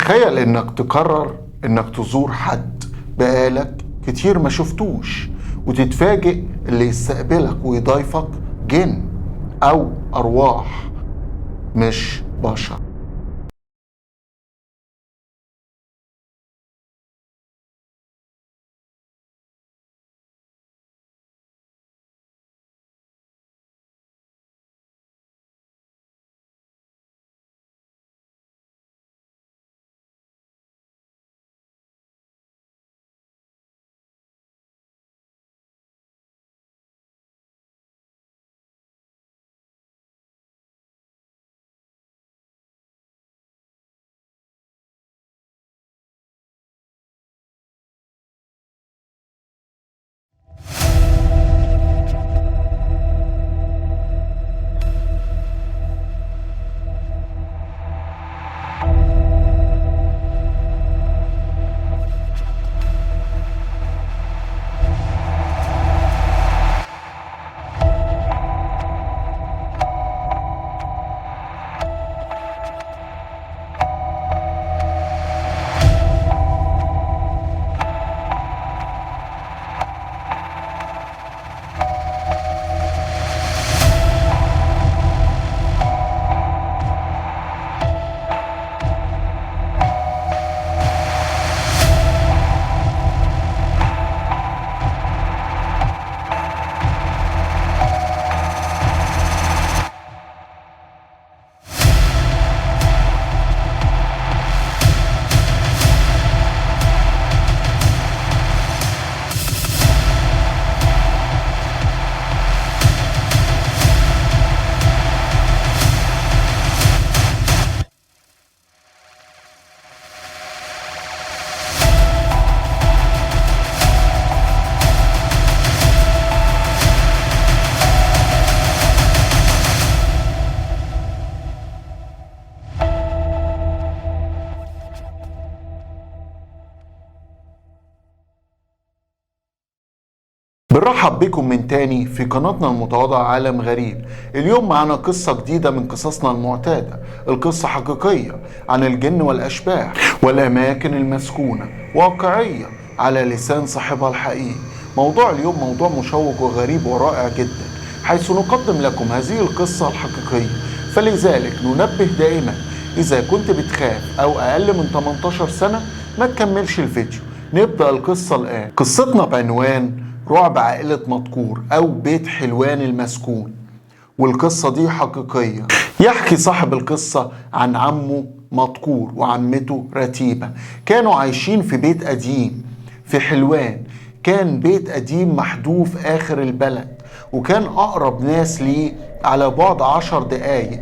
تخيل انك تقرر انك تزور حد بقالك كتير ما شفتوش، وتتفاجئ اللي يستقبلك ويضيفك جن او ارواح مش بشر. بنرحب بكم من تاني في قناتنا المتواضعة عالم غريب. اليوم معنا قصة جديدة من قصصنا المعتادة. القصة حقيقية عن الجن والأشباح والأماكن المسكونة، واقعية على لسان صاحبها الحقيقي. موضوع اليوم موضوع مشوق وغريب ورائع جدا، حيث نقدم لكم هذه القصة الحقيقية. فلذلك ننبه دائما، إذا كنت بتخاف أو أقل من 18 سنة ما تكملش الفيديو. نبدأ القصة الآن. قصتنا بعنوان رعب عائلة مدكور أو بيت حلوان المسكون، والقصة دي حقيقية. يحكي صاحب القصة عن عمه مدكور وعمته رتيبة. كانوا عايشين في بيت قديم في حلوان. كان بيت قديم محذوف آخر البلد، وكان أقرب ناس ليه على بعد 10 دقايق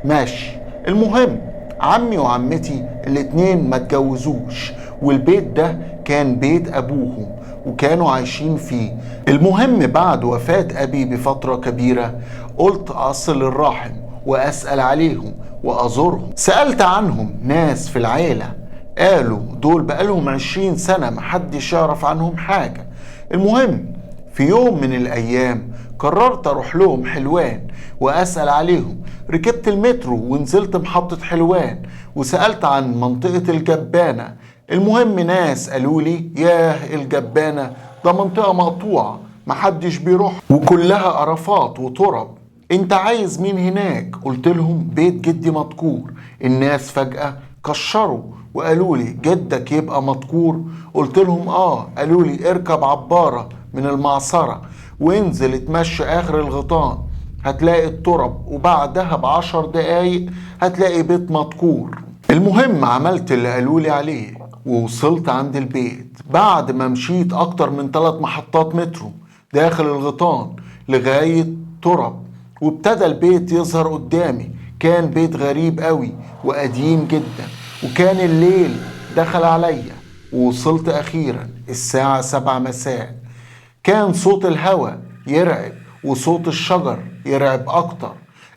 ماشي. المهم، عمي وعمتي الاتنين ما اتجوزوش، والبيت ده كان بيت أبوهم وكانوا عايشين فيه. المهم، بعد وفاة أبي بفترة كبيرة قلت أصل الرحم وأسأل عليهم وأزورهم. سألت عنهم ناس في العيلة، قالوا دول بقالهم 20 سنة محدش يعرف عنهم حاجة. المهم، في يوم من الأيام قررت أروح لهم حلوان وأسأل عليهم. ركبت المترو ونزلت محطة حلوان وسألت عن منطقة الجبانة. المهم، ناس قالوا لي ياه الجبانة ده منطقة مقطوعة محدش بيروح وكلها قرفات وترب، انت عايز مين هناك؟ قلت لهم بيت جدي مدكور. الناس فجأة كشروا وقالوا لي جدك يبقى مدكور؟ قلت لهم اه. قالوا لي اركب عبارة من المعصرة وانزل اتمشى اخر الغيطان، هتلاقي الترب وبعدها ب10 دقايق هتلاقي بيت مدكور. المهم، عملت اللي قالوا لي عليه ووصلت عند البيت بعد ما مشيت اكتر من 3 محطات مترو داخل الغيطان لغاية ترب، وابتدى البيت يظهر قدامي. كان بيت غريب قوي وقديم جدا، وكان الليل دخل عليا. ووصلت اخيرا الساعة 7 مساء. كان صوت الهواء يرعب وصوت الشجر يرعب اكتر.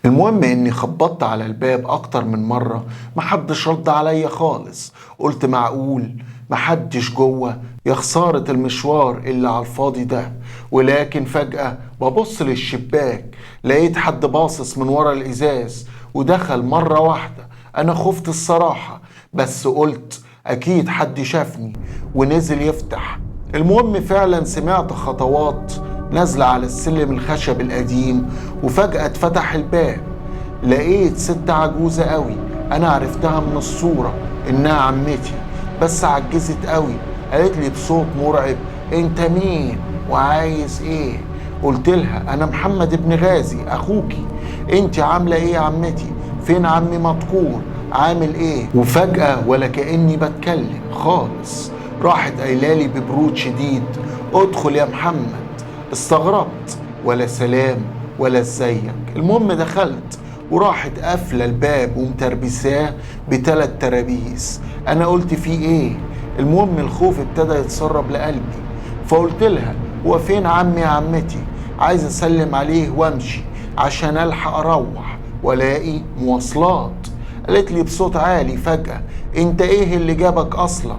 المهم اني خبطت على الباب اكتر من مرة، محدش رد عليا خالص. قلت معقول محدش جوه؟ يا خسارة المشوار اللي على الفاضي ده. ولكن فجأة ببص للشباك لقيت حد باصص من ورا الازاز ودخل مرة واحدة. انا خفت الصراحة، بس قلت اكيد حد شافني ونزل يفتح. المهم فعلا سمعت خطوات نازلة على السلم الخشب القديم، وفجأة اتفتح الباب. لقيت ست عجوزة قوي، انا عرفتها من الصورة انها عمتي، بس عجزت قوي. قالت لي بصوت مرعب: انت مين وعايز ايه؟ قلت لها: انا محمد ابن غازي اخوكي. انت عاملة ايه يا عمتي؟ فين عمي مدكور؟ عامل ايه؟ وفجأة ولا كأني بتكلم خالص راحت قايلالي ببرود شديد: ادخل يا محمد. استغربت، ولا سلام ولا ازيك. المهم دخلت، وراحت قافله الباب ومتربساه ب3 ترابيس. انا قلت في ايه؟ المهم الخوف ابتدى يتسرب لقلبي، فقلت لها: هو فين عمي يا عمتي؟ عايز اسلم عليه وامشي عشان الحق اروح والاقي مواصلات. قالت لي بصوت عالي فجأة: انت ايه اللي جابك اصلا؟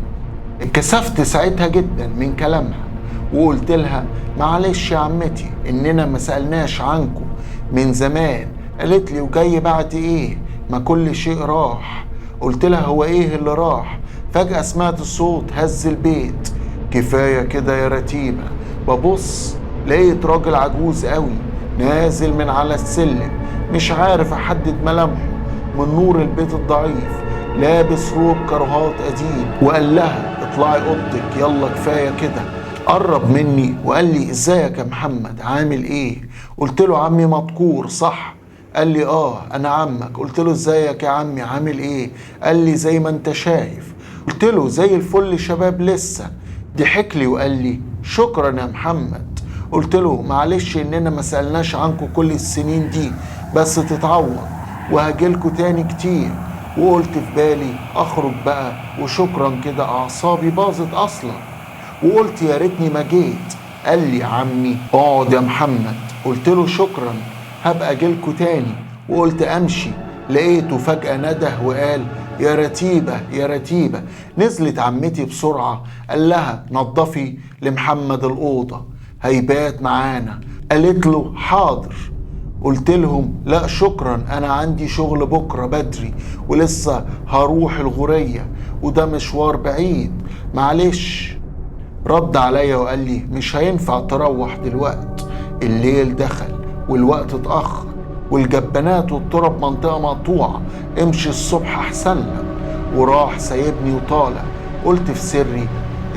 اتكسفت ساعتها جدا من كلامها، وقلت لها: معلش يا عمتي اننا ما سألناش عنكم من زمان. قالت لي: وجاي بعد ايه؟ ما كل شيء راح. قلت لها: هو ايه اللي راح؟ فجأة سمعت الصوت هز البيت: كفاية كده يا رتيبة. ببص لقيت راجل عجوز قوي نازل من على السلم، مش عارف احدد ملامحه من نور البيت الضعيف، لابس روب كرهات قديم. وقال لها: اطلعي اوضتك يلا كفايه كده. قرب مني وقال لي: ازيك يا محمد عامل ايه؟ قلت له: عمي مدكور صح؟ قال لي: اه انا عمك. قلت له: ازيك يا عمي عامل ايه؟ قال لي: زي ما انت شايف. قلت له: زي الفل شباب لسه. ضحك لي وقال لي: شكرا يا محمد. قلت له: معلش اننا ما سألناش عنكم كل السنين دي، بس تتعوض وهجيلكوا تاني كتير. وقلت في بالي: اخرج بقى وشكرا كده، اعصابي باظت اصلا. وقلت يا ريتني ما جيت. قال لي: عمي اقعد يا محمد. قلت له: شكرا، هبقى اجيلكوا تاني. وقلت امشي، لقيته فجأة نده وقال: يا رتيبة يا رتيبة. نزلت عمتي بسرعة، قال لها: نضفي لمحمد الأوضة هيبات معانا. قالت له: حاضر. قلت لهم: لا شكرا، انا عندي شغل بكرة بدري ولسه هروح الغورية وده مشوار بعيد، معلش. رد عليا وقال لي: مش هينفع تروح دلوقت، الليل دخل والوقت اتأخر والجبانات والتراب منطقة مقطوعة، امشي الصبح احسن لك. وراح سايبني وطالع. قلت في سري: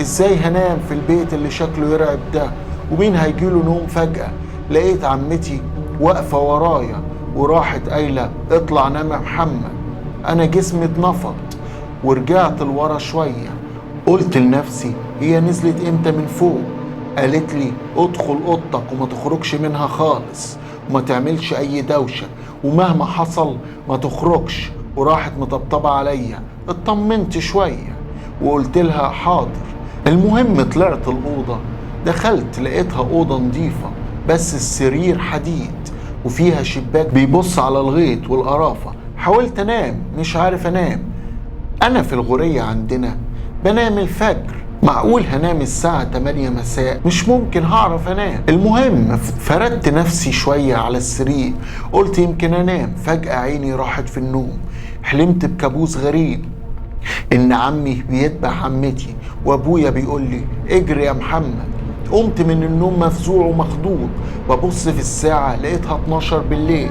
ازاي هنام في البيت اللي شكله يرعب ده؟ ومين هيجيله نوم فجأة؟ لقيت عمتي واقفة ورايا وراحت قايلة: اطلع نام يا محمد. انا جسمي اتنفض ورجعت لورا شوية. قلت لنفسي: هي نزلت امتى من فوق؟ قالت لي: ادخل اوضتك وما تخرجش منها خالص وما تعملش اي دوشة، ومهما حصل ما تخرجش. وراحت مطبطبة عليا. اطمنت شوية وقلت لها: حاضر. المهم طلعت الأوضة، دخلت لقيتها أوضة نظيفة، بس السرير حديد وفيها شباك بيبص على الغيط والقرافة. حاولت انام مش عارف انام. انا في الغورية عندنا بنام الفجر، معقول هنام الساعة 8 مساء؟ مش ممكن هعرف انام. المهم فردت نفسي شوية على السرير، قلت يمكن انام. فجأة عيني راحت في النوم، حلمت بكابوس غريب ان عمي بيذبح عمتي وابويا بيقول لي: اجري يا محمد. قمت من النوم مفزوع ومخضوض، ببص في الساعة لقيتها 12 بالليل.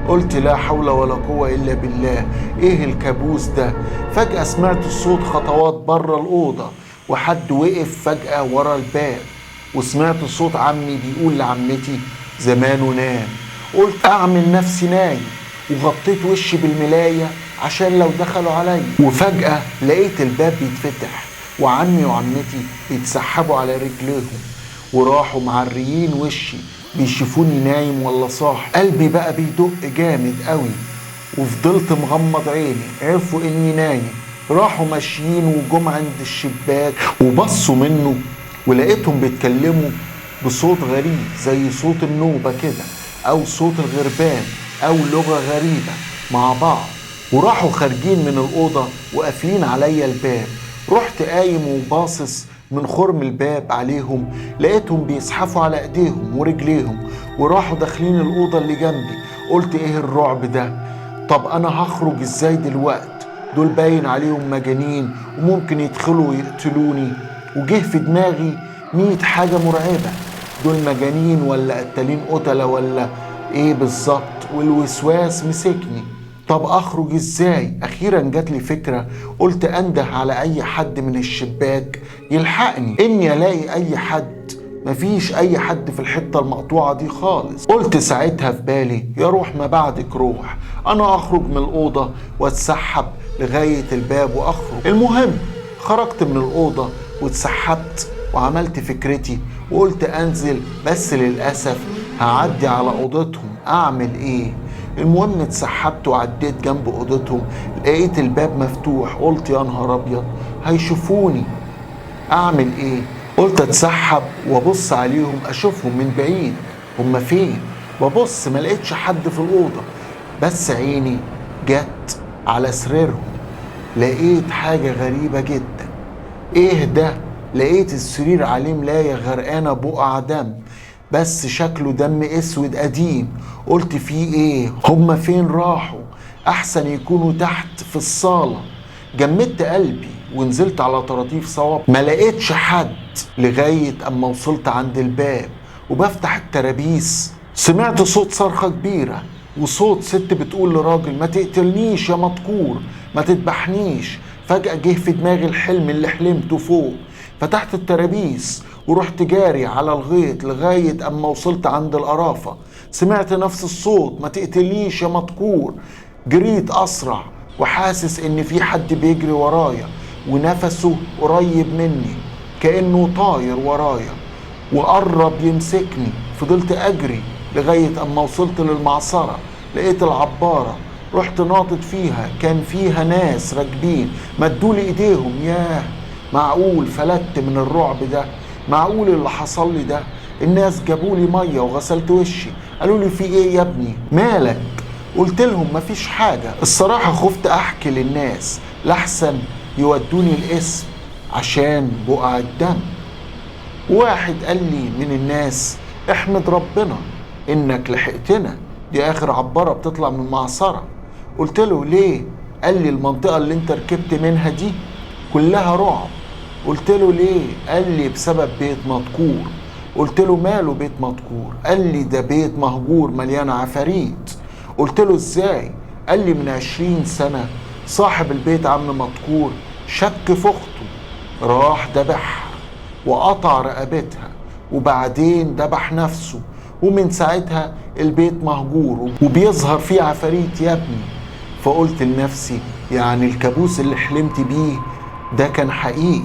قلت لا حول ولا قوة إلا بالله، إيه الكابوس ده؟ فجأة سمعت صوت خطوات بره الأوضة، وحد وقف فجأة ورا الباب، وسمعت صوت عمي بيقول لعمتي: زمانه نام. قلت أعمل نفسي نايم، وغطيت وشي بالملاية عشان لو دخلوا علي. وفجأة لقيت الباب بيتفتح وعمي وعمتي بيتسحبوا على رجليهم وراحوا معريين وشي بيشوفوني نايم ولا صاح. قلبي بقى بيدق جامد قوي وفضلت مغمض عيني. عرفوا اني نايم، راحوا ماشيين وجم عند الشباك وبصوا منه، ولقيتهم بيتكلموا بصوت غريب زي صوت النوبة كده او صوت الغربان او لغة غريبة مع بعض. وراحوا خارجين من الأوضة وقافلين عليا الباب. رحت قايم وباصص من خرم الباب عليهم، لقيتهم بيزحفوا على ايديهم ورجليهم وراحوا داخلين الأوضة اللي جنبي. قلت ايه الرعب ده؟ طب انا هخرج ازاي دلوقت؟ دول باين عليهم مجانين وممكن يدخلوا ويقتلوني. وجه في دماغي 100 حاجة مرعبة، دول مجانين ولا قتالين قتلة ولا ايه بالظبط؟ والوسواس مسكني. طب اخرج ازاي؟ اخيرا جات لي فكرة، قلت انده على اي حد من الشباك يلحقني، اني الاقي اي حد. مفيش اي حد في الحتة المقطوعة دي خالص. قلت ساعتها في بالي يا روح ما بعدك روح، انا اخرج من الأوضة واتسحب لغاية الباب واخرج. المهم خرجت من الأوضة واتسحبت وعملت فكرتي وقلت انزل، بس للأسف هعدي على أوضتهم، اعمل ايه؟ المهم اتسحبت وعديت جنب اوضتهم، لقيت الباب مفتوح. قلت يا نهار ابيض هيشوفوني، اعمل ايه؟ قلت اتسحب وابص عليهم اشوفهم من بعيد هم فين. ببص ما لقيتش حد في الاوضه، بس عيني جت على سريرهم، لقيت حاجه غريبه جدا. ايه ده؟ لقيت السرير عليه ملايه غرقانه بقع دم، بس شكله دم اسود قديم. قلت فيه ايه؟ هما فين راحوا؟ احسن يكونوا تحت في الصالة. جمدت قلبي ونزلت على طراطيف صواب، ما لقيتش حد لغاية اما وصلت عند الباب وبفتح الترابيس. سمعت صوت صرخة كبيرة وصوت ست بتقول لراجل ما تقتلنيش يا مدكور، ما تذبحنيش. فجأة جه في دماغي الحلم اللي حلمته فوق. فتحت الترابيس ورحت جاري على الغيط لغاية اما وصلت عند القرافة. سمعت نفس الصوت ما تقتليش يا مدكور. جريت اسرع وحاسس ان في حد بيجري ورايا ونفسه قريب مني كأنه طاير ورايا وقرب يمسكني. فضلت اجري لغاية اما وصلت للمعصرة، لقيت العبارة، رحت ناطط فيها. كان فيها ناس راكبين مدولي ايديهم. ياه، معقول فلت من الرعب ده؟ معقول اللي حصل لي ده؟ الناس جابولي مية وغسلت وشي، قالوا لي في ايه يا ابني مالك؟ قلت لهم مفيش حاجة. الصراحة خفت احكي للناس لحسن يودوني القسم عشان بقع الدم. واحد قال لي من الناس احمد ربنا انك لحقتنا، دي اخر عبارة بتطلع من المعصرة. قلت له ليه؟ قال لي المنطقة اللي انت ركبت منها دي كلها رعب. قلت له ليه؟ قال لي بسبب بيت مدكور. قلت له ماله بيت مدكور؟ قال لي ده بيت مهجور مليان عفاريت. قلت له ازاي؟ قال لي من 20 سنة صاحب البيت عم مدكور شك في اخته، راح دبحها وقطع رقبتها وبعدين دبح نفسه، ومن ساعتها البيت مهجور وبيظهر فيه عفاريت يا ابني. فقلت لنفسي يعني الكابوس اللي حلمت بيه ده كان حقيقي،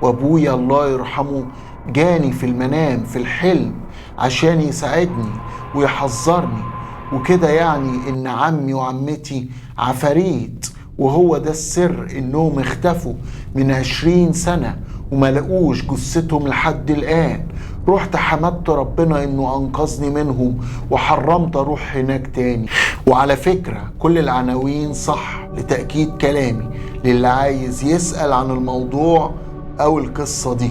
وابويا الله يرحمه جاني في المنام في الحلم عشان يساعدني ويحذرني وكده، يعني ان عمي وعمتي عفاريت. وهو ده السر انهم اختفوا من 20 سنة وما لقوش جثتهم لحد الآن. رحت حمدت ربنا انه انقذني منهم وحرمت اروح هناك تاني. وعلى فكرة كل العناوين صح لتأكيد كلامي، للي عايز يسأل عن الموضوع او القصة دي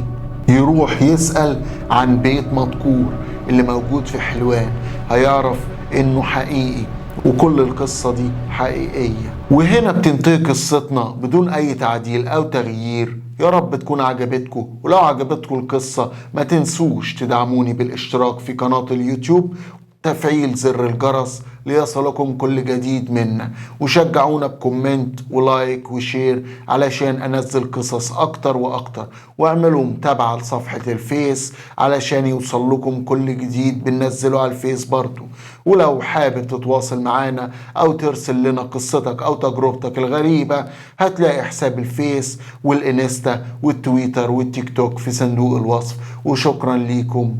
يروح يسأل عن بيت مدكور اللي موجود في حلوان، هيعرف انه حقيقي وكل القصة دي حقيقية. وهنا بتنتهي قصتنا بدون اي تعديل او تغيير. يا رب تكون عجبتكم، ولو عجبتكم القصة ما تنسوش تدعموني بالاشتراك في قناة اليوتيوب، تفعيل زر الجرس ليصلكم كل جديد منا، وشجعونا بكومنت ولايك وشير علشان انزل قصص اكتر واكتر، واعملوا متابعة لصفحة الفيس علشان يوصل لكم كل جديد بننزله على الفيس برضو. ولو حابب تتواصل معانا او ترسل لنا قصتك او تجربتك الغريبة، هتلاقي حساب الفيس والانستا والتويتر والتيك توك في صندوق الوصف. وشكرا ليكم.